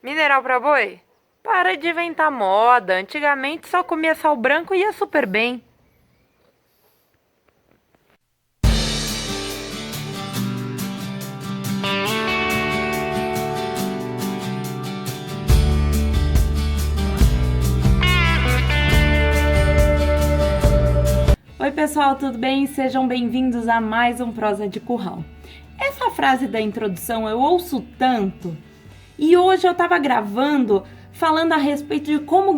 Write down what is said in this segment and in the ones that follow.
Mineral pra boi? Para de inventar moda. Antigamente só comia sal branco e ia super bem. Oi pessoal, tudo bem? Sejam bem-vindos a mais um Prosa de Curral. Essa frase da introdução eu ouço tanto e hoje eu tava gravando falando a respeito de como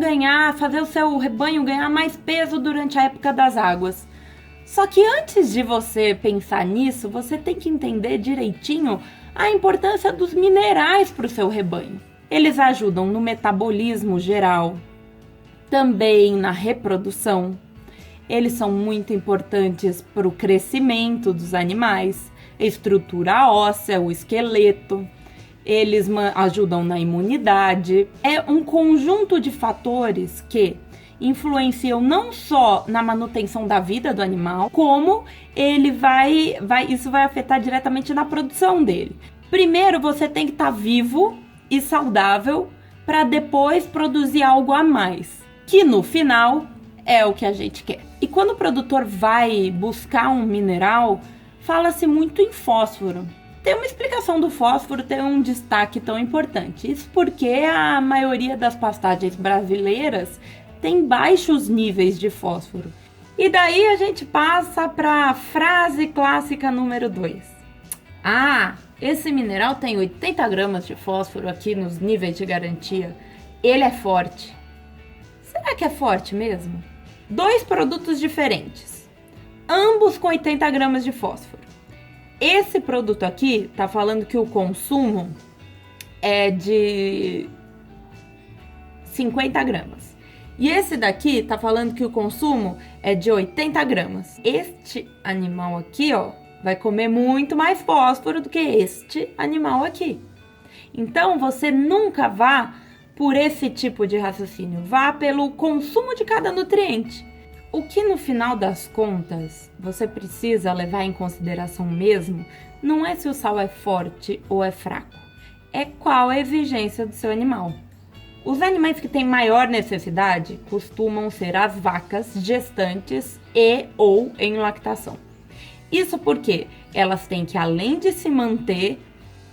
fazer o seu rebanho ganhar mais peso durante a época das águas. Só que antes de você pensar nisso, você tem que entender direitinho a importância dos minerais para o seu rebanho. Eles ajudam no metabolismo geral, também na reprodução. Eles são muito importantes para o crescimento dos animais, a estrutura óssea, o esqueleto. Eles ajudam na imunidade. É um conjunto de fatores que influenciam não só na manutenção da vida do animal, como isso vai afetar diretamente na produção dele. Primeiro, você tem que estar vivo e saudável para depois produzir algo a mais, que no final é o que a gente quer. E quando o produtor vai buscar um mineral, fala-se muito em fósforo. Tem uma explicação do fósforo ter um destaque tão importante. Isso porque a maioria das pastagens brasileiras tem baixos níveis de fósforo. E daí a gente passa para a frase clássica número 2. Ah, esse mineral tem 80 gramas de fósforo aqui nos níveis de garantia. Ele é forte. Será que é forte mesmo? Dois produtos diferentes, ambos com 80 gramas de fósforo. Esse produto aqui tá falando que o consumo é de 50 gramas. E esse daqui tá falando que o consumo é de 80 gramas. Este animal aqui, ó, vai comer muito mais fósforo do que este animal aqui. Então, você nunca vá por esse tipo de raciocínio, vá pelo consumo de cada nutriente. O que no final das contas você precisa levar em consideração mesmo não é se o sal é forte ou é fraco, é qual a exigência do seu animal. Os animais que têm maior necessidade costumam ser as vacas gestantes e ou em lactação. Isso porque elas têm que, além de se manter,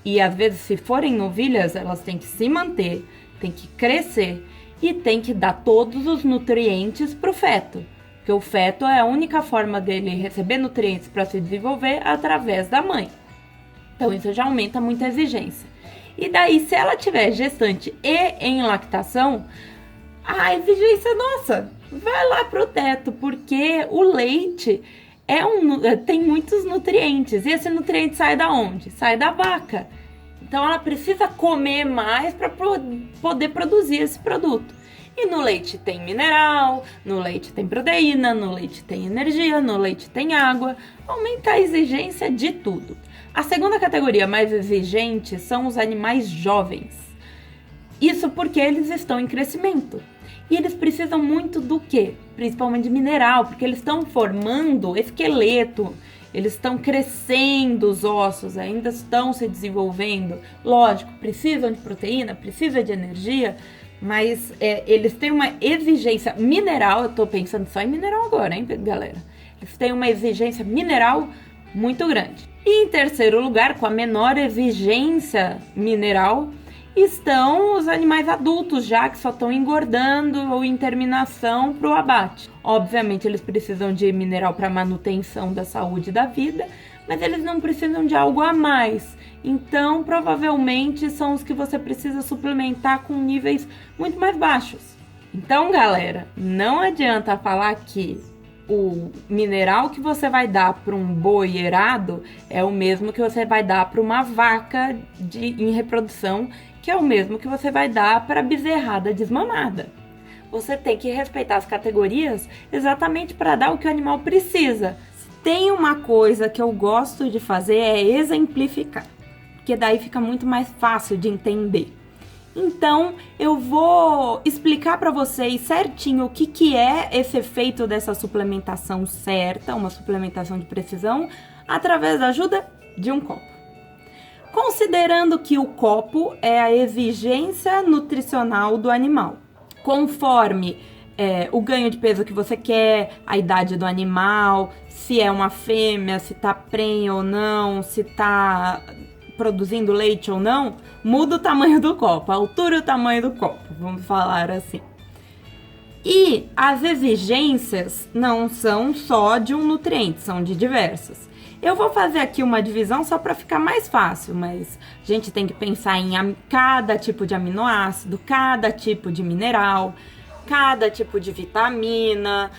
e às vezes se forem novilhas, elas têm que se manter, tem que crescer e tem que dar todos os nutrientes para o feto. Porque o feto é a única forma dele receber nutrientes para se desenvolver através da mãe. Então isso já aumenta muito a exigência. E daí, se ela tiver gestante e em lactação, a exigência, nossa, vai lá pro teto, porque o leite tem muitos nutrientes. E esse nutriente sai da onde? Sai da vaca. Então ela precisa comer mais para poder produzir esse produto. E no leite tem mineral, no leite tem proteína, no leite tem energia, no leite tem água. Aumenta a exigência de tudo. A segunda categoria mais exigente são os animais jovens. Isso porque eles estão em crescimento. E eles precisam muito do quê? Principalmente de mineral, porque eles estão formando esqueleto. Eles estão crescendo os ossos, ainda estão se desenvolvendo. Lógico, precisam de proteína, precisam de energia, mas eles têm uma exigência mineral. Eu tô pensando só em mineral agora, hein, galera? Eles têm uma exigência mineral muito grande. E em terceiro lugar, com a menor exigência mineral, estão os animais adultos já, que só estão engordando ou em terminação para o abate. Obviamente eles precisam de mineral para manutenção da saúde da vida, mas eles não precisam de algo a mais. Então provavelmente são os que você precisa suplementar com níveis muito mais baixos. Então, galera, não adianta falar que o mineral que você vai dar para um boi erado é o mesmo que você vai dar para uma vaca em reprodução, que é o mesmo que você vai dar para a bezerrada desmamada. Você tem que respeitar as categorias exatamente para dar o que o animal precisa. Tem uma coisa que eu gosto de fazer é exemplificar, porque daí fica muito mais fácil de entender. Então, eu vou explicar para vocês certinho o que é esse efeito dessa suplementação certa, uma suplementação de precisão, através da ajuda de um copo. Considerando que o copo é a exigência nutricional do animal. Conforme o ganho de peso que você quer, a idade do animal, se é uma fêmea, se tá prenha ou não, se tá produzindo leite ou não, muda o tamanho do copo, a altura e o tamanho do copo, vamos falar assim. E as exigências não são só de um nutriente, são de diversos. Eu vou fazer aqui uma divisão só para ficar mais fácil, mas a gente tem que pensar em cada tipo de aminoácido, cada tipo de mineral, cada tipo de vitamina,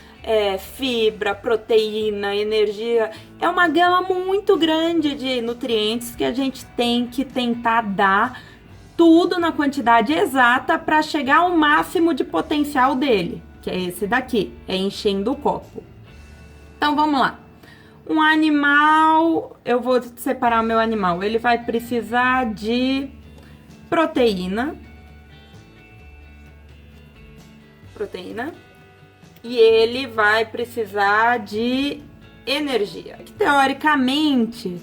fibra, proteína, energia. É uma gama muito grande de nutrientes que a gente tem que tentar dar tudo na quantidade exata para chegar ao máximo de potencial dele, que é esse daqui, é enchendo o copo. Então vamos lá. Um animal, eu vou separar o meu animal, ele vai precisar de proteína, e ele vai precisar de energia, que teoricamente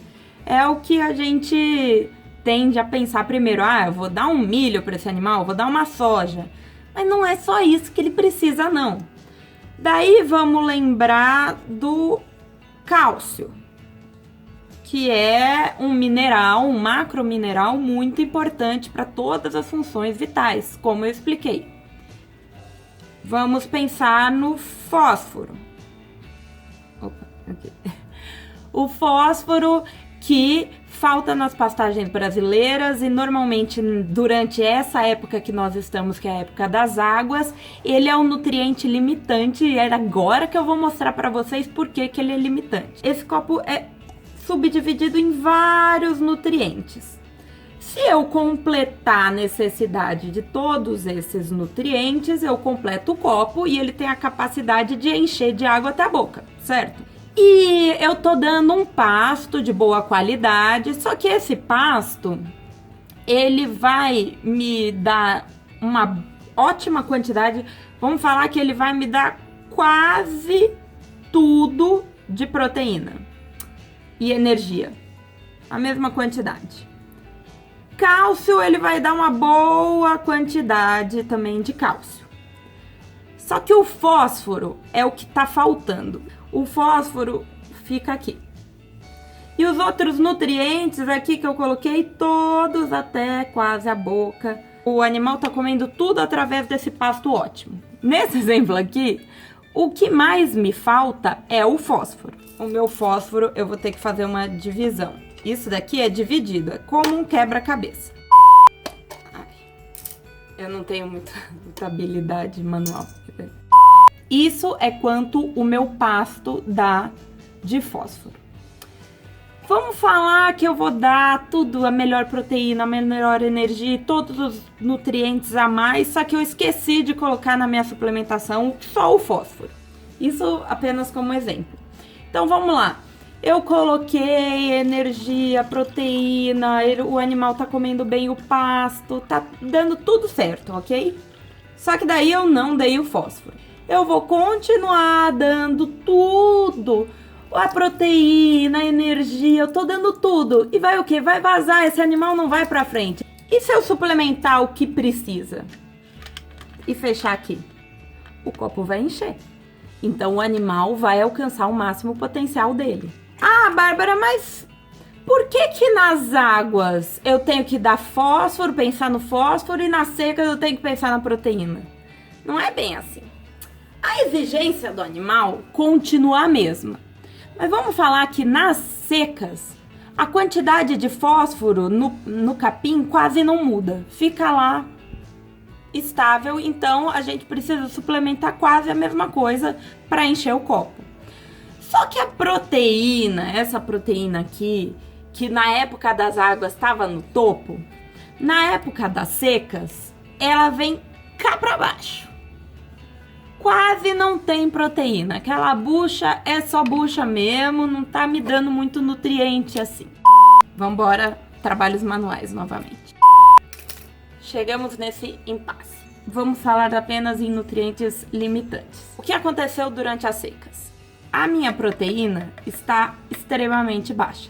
é o que a gente tende a pensar primeiro. Eu vou dar um milho para esse animal, vou dar uma soja, mas não é só isso que ele precisa não. Daí vamos lembrar do cálcio, que é um mineral, um macromineral muito importante para todas as funções vitais, como eu expliquei. Vamos pensar no fósforo. O fósforo que falta nas pastagens brasileiras e normalmente durante essa época que nós estamos, que é a época das águas, ele é um nutriente limitante e é agora que eu vou mostrar para vocês por que ele é limitante. Esse copo é subdividido em vários nutrientes. Se eu completar a necessidade de todos esses nutrientes, eu completo o copo e ele tem a capacidade de encher de água até a boca, certo? E eu tô dando um pasto de boa qualidade, só que esse pasto, ele vai me dar uma ótima quantidade, vamos falar que ele vai me dar quase tudo de proteína e energia, a mesma quantidade. Cálcio, ele vai dar uma boa quantidade também de cálcio. Só que o fósforo é o que tá faltando. O fósforo fica aqui. E os outros nutrientes aqui que eu coloquei, todos até quase a boca. O animal tá comendo tudo através desse pasto ótimo. Nesse exemplo aqui, o que mais me falta é o fósforo. O meu fósforo, eu vou ter que fazer uma divisão. Isso daqui é dividido, é como um quebra-cabeça. Eu não tenho muita habilidade manual. Isso é quanto o meu pasto dá de fósforo. Vamos falar que eu vou dar tudo, a melhor proteína, a melhor energia, todos os nutrientes a mais, só que eu esqueci de colocar na minha suplementação só o fósforo. Isso apenas como exemplo. Então vamos lá. Eu coloquei energia, proteína, o animal tá comendo bem o pasto, tá dando tudo certo, ok? Só que daí eu não dei o fósforo. Eu vou continuar dando tudo, a proteína, a energia, eu tô dando tudo. E vai o quê? Vai vazar, esse animal não vai pra frente. E se eu suplementar o que precisa? E fechar aqui? O copo vai encher. Então o animal vai alcançar o máximo potencial dele. Bárbara, mas por que nas águas eu tenho que dar fósforo, pensar no fósforo, e nas secas eu tenho que pensar na proteína? Não é bem assim. A exigência do animal continua a mesma. Mas vamos falar que nas secas, a quantidade de fósforo no capim quase não muda. Fica lá estável, então a gente precisa suplementar quase a mesma coisa para encher o copo. Só que a proteína, essa proteína aqui, que na época das águas estava no topo, na época das secas, ela vem cá para baixo. Quase não tem proteína. Aquela bucha é só bucha mesmo, não tá me dando muito nutriente assim. Vambora, trabalhos manuais novamente. Chegamos nesse impasse. Vamos falar apenas em nutrientes limitantes. O que aconteceu durante as secas? A minha proteína está extremamente baixa.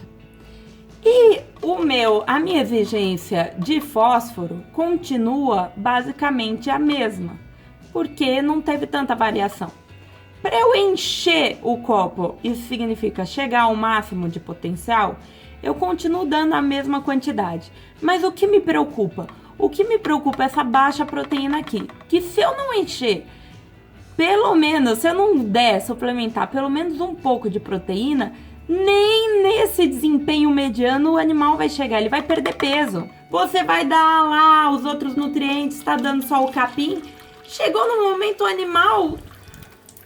E a minha exigência de fósforo continua basicamente a mesma, porque não teve tanta variação. Para eu encher o copo, isso significa chegar ao máximo de potencial, eu continuo dando a mesma quantidade. Mas o que me preocupa? O que me preocupa é essa baixa proteína aqui, que se eu não encher, pelo menos, se eu não der suplementar pelo menos um pouco de proteína, nem nesse desempenho mediano o animal vai chegar, ele vai perder peso. Você vai dar lá os outros nutrientes, tá dando só o capim, chegou no momento o animal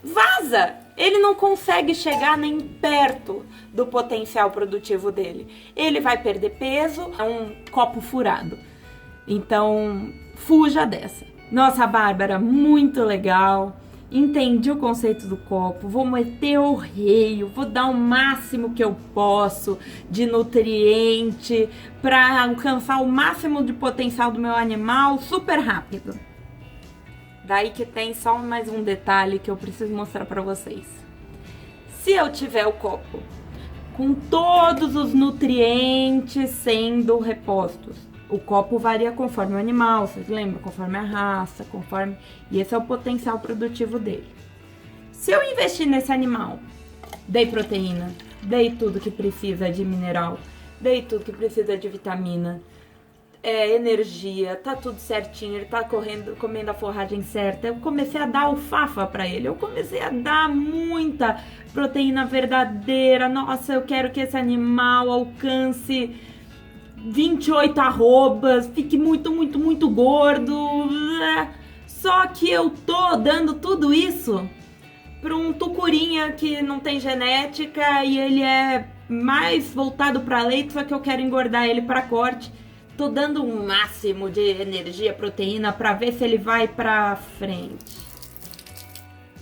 vaza. Ele não consegue chegar nem perto do potencial produtivo dele. Ele vai perder peso, é um copo furado. Então, fuja dessa. Nossa, Bárbara, muito legal. Entendi o conceito do copo, vou meter o rei, vou dar o máximo que eu posso de nutriente para alcançar o máximo de potencial do meu animal super rápido. Daí que tem só mais um detalhe que eu preciso mostrar para vocês. Se eu tiver o copo com todos os nutrientes sendo repostos, o copo varia conforme o animal, vocês lembram? Conforme a raça, conforme... E esse é o potencial produtivo dele. Se eu investir nesse animal, dei proteína, dei tudo que precisa de mineral, dei tudo que precisa de vitamina, energia, tá tudo certinho, ele tá comendo a forragem certa. Eu comecei a dar alfafa pra ele, eu comecei a dar muita proteína verdadeira. Nossa, eu quero que esse animal alcance 28 arrobas, fique muito, muito, muito gordo. Só que eu tô dando tudo isso para um tucurinha que não tem genética e ele é mais voltado para leite, só que eu quero engordar ele para corte. Tô dando um máximo de energia, proteína para ver se ele vai para frente.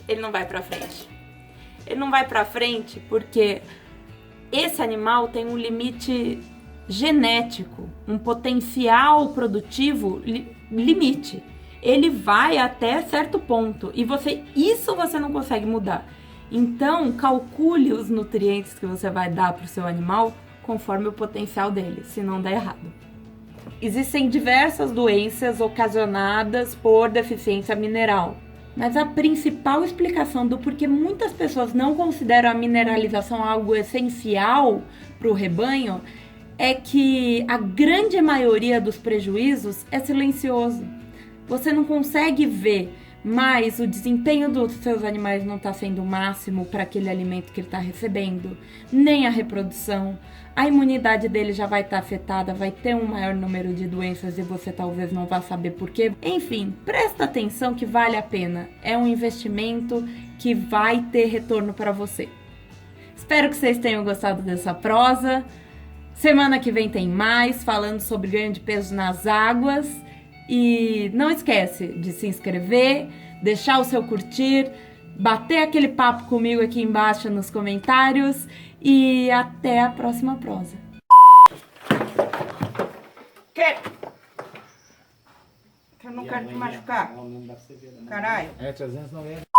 Ele não vai para frente. Ele não vai para frente porque esse animal tem um limite genético, um potencial produtivo limite. Ele vai até certo ponto e isso você não consegue mudar. Então, calcule os nutrientes que você vai dar para o seu animal conforme o potencial dele, se não der errado. Existem diversas doenças ocasionadas por deficiência mineral, mas a principal explicação do porquê muitas pessoas não consideram a mineralização algo essencial para o rebanho é que a grande maioria dos prejuízos é silencioso. Você não consegue ver, mas o desempenho dos seus animais não está sendo o máximo para aquele alimento que ele está recebendo, nem a reprodução. A imunidade dele já vai estar afetada, vai ter um maior número de doenças e você talvez não vá saber por quê. Enfim, presta atenção que vale a pena. É um investimento que vai ter retorno para você. Espero que vocês tenham gostado dessa prosa. Semana que vem tem mais, falando sobre ganho de peso nas águas. E não esquece de se inscrever, deixar o seu curtir, bater aquele papo comigo aqui embaixo nos comentários e até a próxima prosa. Eu não quero te machucar. Caralho. É 390.